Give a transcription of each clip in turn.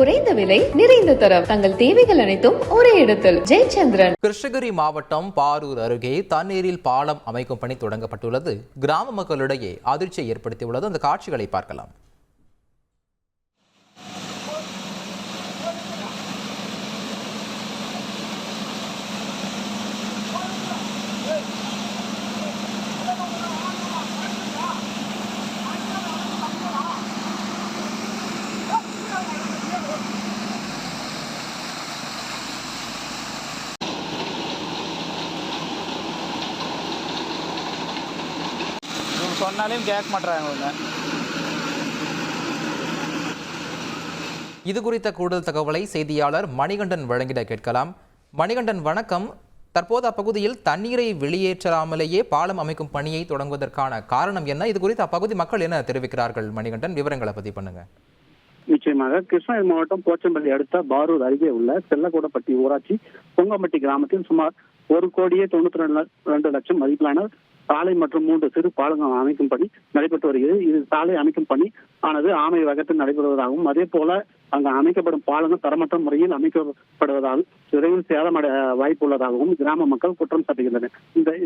குறைந்த விலை நிறைந்த தரம் தங்கள் தேவைகள் அனைத்தும் ஒரே இடத்தில். ஜெயச்சந்திரன். கிருஷ்ணகிரி மாவட்டம் பாரூர் அருகே தண்ணீரில் பாலம் அமைக்கும் பணி தொடங்கப்பட்டுள்ளது. கிராம மக்களிடையே அதிர்ச்சியை ஏற்படுத்தியுள்ளது. அந்த காட்சிகளை பார்க்கலாம். சொன்னாலும் கேட்க மாட்டாங்க. இது குறித்த கூடுதல் தகவலை செய்தியாளர் மணிகண்டன் வழங்கிட கேட்கலாம். மணிகண்டன், வணக்கம். தற்போது அப்பகுதியில் தண்ணீரை வெளியேற்றாமலேயே பாலம் அமைக்கும் பணியை தொடங்குவதற்கான காரணம் என்ன? இது குறித்து அப்பகுதி மக்கள் என்ன தெரிவிக்கிறார்கள்? மணிகண்டன், விவரங்களை பதிவு பண்ணுங்க. நிச்சயமாக கிருஷ்ணகிரி மாவட்டம் போச்சம்பள்ளி அடுத்த பாரூர் அருகே உள்ள செல்லக்கூடப்பட்டி ஊராட்சி பொங்கம்பட்டி கிராமத்தில் சுமார் 1,92,00,000 மதிப்பிலான சாலை மற்றும் 3 சிறு பாலங்கள் அமைக்கும் பணி நடைபெற்று வருகிறது. இது சாலை அமைக்கும் பணி ஆனது ஆமை வகத்தில் நடைபெறுவதாகவும், அதே போல அங்கு அமைக்கப்படும் பாலங்கள் தரமற்ற முறையில் அமைக்கப்படுவதால் விரைவில் சேதமடைய வாய்ப்புள்ளதாகவும் கிராம மக்கள் குற்றம் சாட்டுகின்றனர்.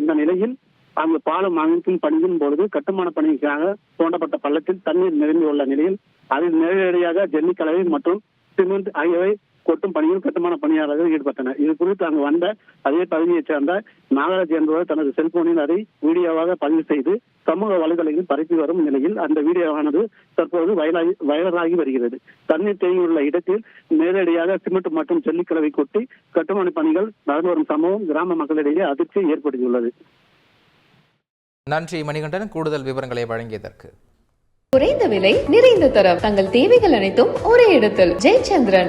இந்த நிலையில் அங்கு பாலம் அமைக்கும் பணியின் பொழுது கட்டுமான பணிக்காக தோண்டப்பட்ட பள்ளத்தில் தண்ணீர் நிரம்பியுள்ள நிலையில் அதில் நேரடியாக ஜல்லிக்கலவை மற்றும் சிமெண்ட் ஆகியவை கொட்டும் பணியில் கட்டுமான பணியாளர்கள் ஈடுபட்டனர். இது குறித்து அங்கு வந்த அதே பகுதியைச் சேர்ந்த நாகராஜ் என்பவர் தனது செல்போனில் அதை வீடியோவாக பதிவு செய்து சமூக வலைதளங்களில் பரப்பி வரும் நிலையில் அந்த வீடியோவானது தற்போது வைரலாகி வருகிறது. தண்ணீர் தேங்கியுள்ள இடத்தில் நேரடியாக சிமெண்ட் மற்றும் ஜல்லிக்கலவை கொட்டி கட்டுமான பணிகள் நடந்து வரும் சம்பவம் கிராம மக்களிடையே அதிர்ச்சியை ஏற்படுத்தியுள்ளது. நன்றி மணிகண்டன், கூடுதல் விவரங்களை வழங்கியதற்கு. குறைந்த விலை நிறைந்த தரம் தங்கள் தேவைகள் அனைத்தும் ஒரே இடத்தில். ஜெயச்சந்திரன்.